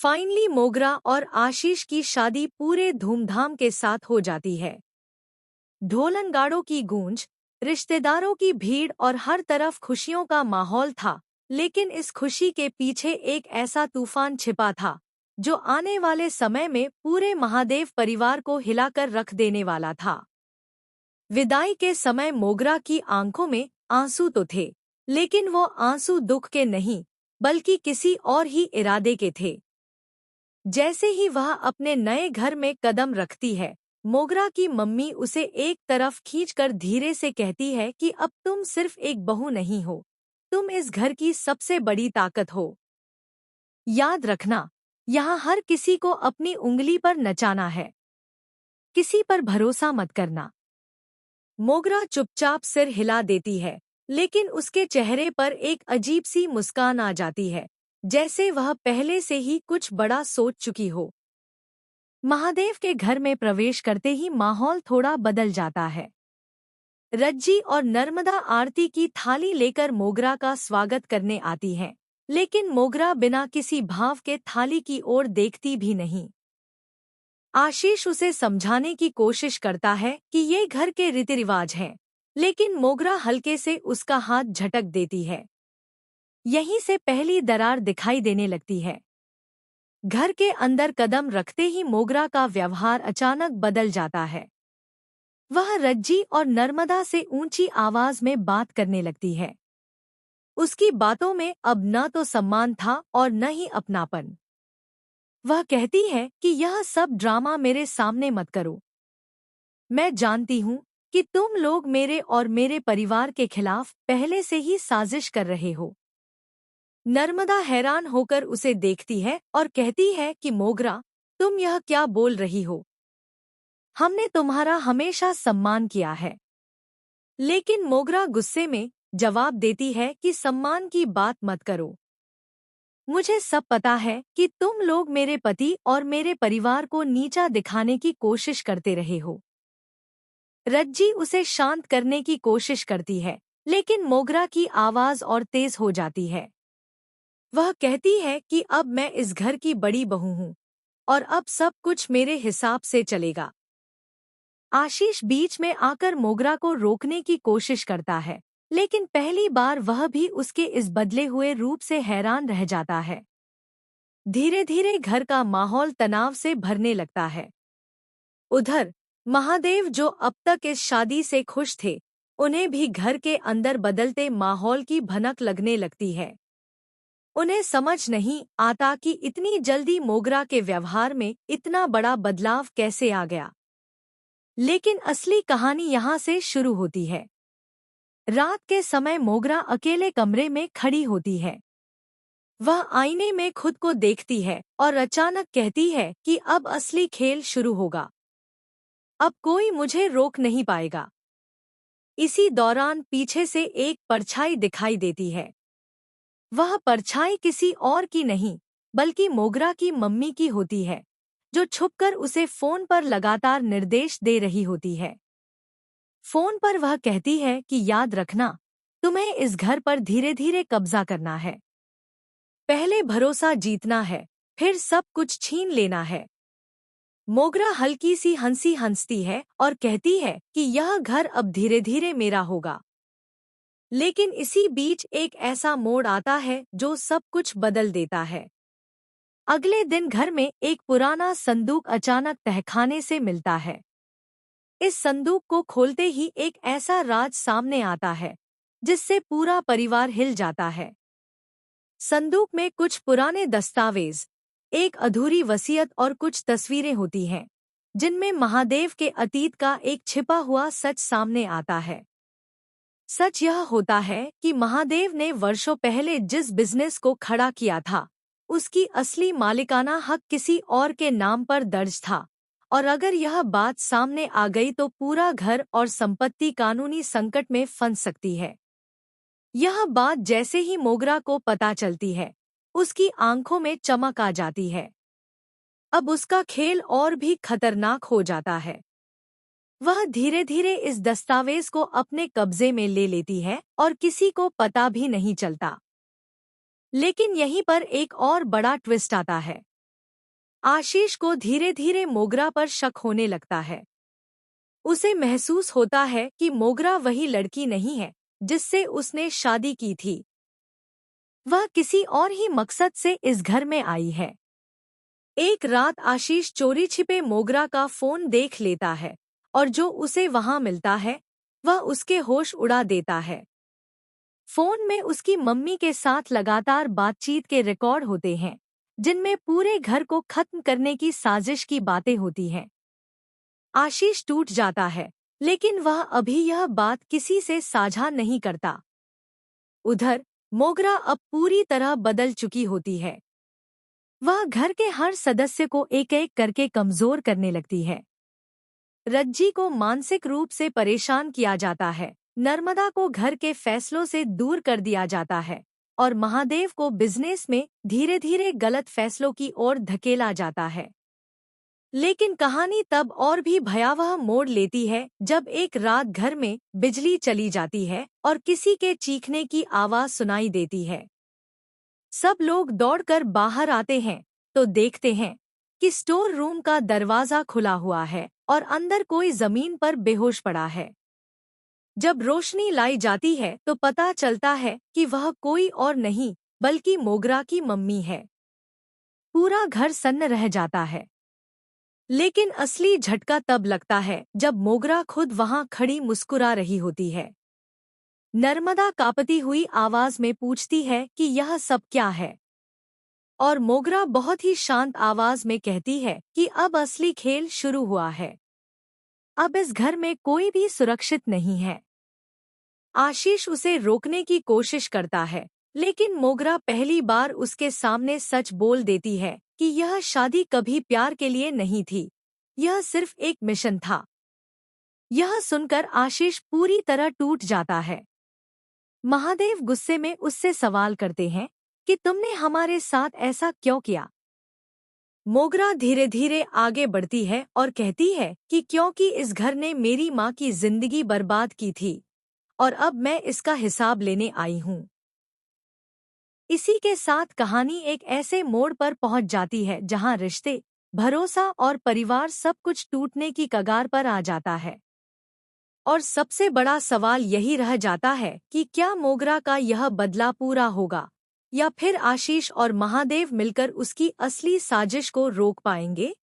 Finally मोगरा और आशीष की शादी पूरे धूमधाम के साथ हो जाती है। ढोल नगाड़ों की गूंज, रिश्तेदारों की भीड़ और हर तरफ खुशियों का माहौल था। लेकिन इस खुशी के पीछे एक ऐसा तूफान छिपा था जो आने वाले समय में पूरे महादेव परिवार को हिलाकर रख देने वाला था। विदाई के समय मोगरा की आंखों में आंसू तो थे, लेकिन वो आंसू दुख के नहीं बल्कि किसी और ही इरादे के थे। जैसे ही वह अपने नए घर में कदम रखती है, मोगरा की मम्मी उसे एक तरफ खींचकर धीरे से कहती है कि अब तुम सिर्फ एक बहू नहीं हो, तुम इस घर की सबसे बड़ी ताकत हो। याद रखना, यहाँ हर किसी को अपनी उंगली पर नचाना है, किसी पर भरोसा मत करना। मोगरा चुपचाप सिर हिला देती है, लेकिन उसके चेहरे पर एक अजीब सी मुस्कान आ जाती है, जैसे वह पहले से ही कुछ बड़ा सोच चुकी हो। महादेव के घर में प्रवेश करते ही माहौल थोड़ा बदल जाता है। रज्जी और नर्मदा आरती की थाली लेकर मोगरा का स्वागत करने आती हैं, लेकिन मोगरा बिना किसी भाव के थाली की ओर देखती भी नहीं। आशीष उसे समझाने की कोशिश करता है कि ये घर के रीति रिवाज हैं, लेकिन मोगरा हल्के से उसका हाथ झटक देती है। यहीं से पहली दरार दिखाई देने लगती है। घर के अंदर कदम रखते ही मोगरा का व्यवहार अचानक बदल जाता है। वह रज्जी और नर्मदा से ऊंची आवाज में बात करने लगती है। उसकी बातों में अब न तो सम्मान था और न ही अपनापन। वह कहती है कि यह सब ड्रामा मेरे सामने मत करो। मैं जानती हूँ कि तुम लोग मेरे और मेरे परिवार के खिलाफ पहले से ही साजिश कर रहे हो। नर्मदा हैरान होकर उसे देखती है और कहती है कि मोगरा, तुम यह क्या बोल रही हो? हमने तुम्हारा हमेशा सम्मान किया है। लेकिन मोगरा गुस्से में जवाब देती है कि सम्मान की बात मत करो। मुझे सब पता है कि तुम लोग मेरे पति और मेरे परिवार को नीचा दिखाने की कोशिश करते रहे हो। रज्जी उसे शांत करने की कोशिश करती है, लेकिन मोगरा की आवाज और तेज हो जाती है। वह कहती है कि अब मैं इस घर की बड़ी बहू हूँ और अब सब कुछ मेरे हिसाब से चलेगा। आशीष बीच में आकर मोगरा को रोकने की कोशिश करता है, लेकिन पहली बार वह भी उसके इस बदले हुए रूप से हैरान रह जाता है। धीरे धीरे घर का माहौल तनाव से भरने लगता है। उधर महादेव, जो अब तक इस शादी से खुश थे, उन्हें भी घर के अंदर बदलते माहौल की भनक लगने लगती है। उन्हें समझ नहीं आता कि इतनी जल्दी मोगरा के व्यवहार में इतना बड़ा बदलाव कैसे आ गया। लेकिन असली कहानी यहाँ से शुरू होती है। रात के समय मोगरा अकेले कमरे में खड़ी होती है। वह आईने में खुद को देखती है और अचानक कहती है कि अब असली खेल शुरू होगा। अब कोई मुझे रोक नहीं पाएगा। इसी दौरान पीछे से एक परछाई दिखाई देती है। वह परछाई किसी और की नहीं, बल्कि मोगरा की मम्मी की होती है, जो छुपकर उसे फोन पर लगातार निर्देश दे रही होती है। फोन पर वह कहती है कि याद रखना, तुम्हें इस घर पर धीरे धीरे कब्जा करना है। पहले भरोसा जीतना है, फिर सब कुछ छीन लेना है। मोगरा हल्की सी हंसी हंसती है और कहती है कि यह घर अब धीरे धीरे मेरा होगा। लेकिन इसी बीच एक ऐसा मोड़ आता है जो सब कुछ बदल देता है। अगले दिन घर में एक पुराना संदूक अचानक तहखाने से मिलता है। इस संदूक को खोलते ही एक ऐसा राज सामने आता है जिससे पूरा परिवार हिल जाता है। संदूक में कुछ पुराने दस्तावेज, एक अधूरी वसीयत और कुछ तस्वीरें होती हैं, जिनमें महादेव के अतीत का एक छिपा हुआ सच सामने आता है। सच यह होता है कि महादेव ने वर्षों पहले जिस बिजनेस को खड़ा किया था, उसकी असली मालिकाना हक किसी और के नाम पर दर्ज था, और अगर यह बात सामने आ गई तो पूरा घर और संपत्ति कानूनी संकट में फंस सकती है। यह बात जैसे ही मोगरा को पता चलती है, उसकी आंखों में चमक आ जाती है। अब उसका खेल और भी खतरनाक हो जाता है। वह धीरे धीरे इस दस्तावेज को अपने कब्जे में ले लेती है और किसी को पता भी नहीं चलता। लेकिन यहीं पर एक और बड़ा ट्विस्ट आता है। आशीष को धीरे धीरे मोगरा पर शक होने लगता है। उसे महसूस होता है कि मोगरा वही लड़की नहीं है जिससे उसने शादी की थी। वह किसी और ही मकसद से इस घर में आई है। एक रात आशीष चोरी छिपे मोगरा का फोन देख लेता है और जो उसे वहां मिलता है वह उसके होश उड़ा देता है। फोन में उसकी मम्मी के साथ लगातार बातचीत के रिकॉर्ड होते हैं जिनमें पूरे घर को खत्म करने की साजिश की बातें होती हैं। आशीष टूट जाता है, लेकिन वह अभी यह बात किसी से साझा नहीं करता। उधर मोगरा अब पूरी तरह बदल चुकी होती है। वह घर के हर सदस्य को एक एक करके कमजोर करने लगती है। रज्जी को मानसिक रूप से परेशान किया जाता है, नर्मदा को घर के फैसलों से दूर कर दिया जाता है और महादेव को बिजनेस में धीरे धीरे गलत फैसलों की ओर धकेला जाता है। लेकिन कहानी तब और भी भयावह मोड़ लेती है जब एक रात घर में बिजली चली जाती है और किसी के चीखने की आवाज सुनाई देती है। सब लोग दौड़कर बाहर आते हैं तो देखते हैं कि स्टोर रूम का दरवाजा खुला हुआ है और अंदर कोई जमीन पर बेहोश पड़ा है। जब रोशनी लाई जाती है तो पता चलता है कि वह कोई और नहीं बल्कि मोगरा की मम्मी है। पूरा घर सन्न रह जाता है। लेकिन असली झटका तब लगता है जब मोगरा खुद वहां खड़ी मुस्कुरा रही होती है। नर्मदा कांपती हुई आवाज में पूछती है कि यह सब क्या है, और मोगरा बहुत ही शांत आवाज में कहती है कि अब असली खेल शुरू हुआ है। अब इस घर में कोई भी सुरक्षित नहीं है। आशीष उसे रोकने की कोशिश करता है, लेकिन मोगरा पहली बार उसके सामने सच बोल देती है कि यह शादी कभी प्यार के लिए नहीं थी, यह सिर्फ एक मिशन था। यह सुनकर आशीष पूरी तरह टूट जाता है। महादेव गुस्से में उससे सवाल करते हैं कि तुमने हमारे साथ ऐसा क्यों किया। मोगरा धीरे धीरे आगे बढ़ती है और कहती है कि क्योंकि इस घर ने मेरी माँ की जिंदगी बर्बाद की थी और अब मैं इसका हिसाब लेने आई हूँ। इसी के साथ कहानी एक ऐसे मोड़ पर पहुंच जाती है जहां रिश्ते, भरोसा और परिवार सब कुछ टूटने की कगार पर आ जाता है। और सबसे बड़ा सवाल यही रह जाता है कि क्या मोगरा का यह बदला पूरा होगा या फिर आशीष और महादेव मिलकर उसकी असली साजिश को रोक पाएंगे।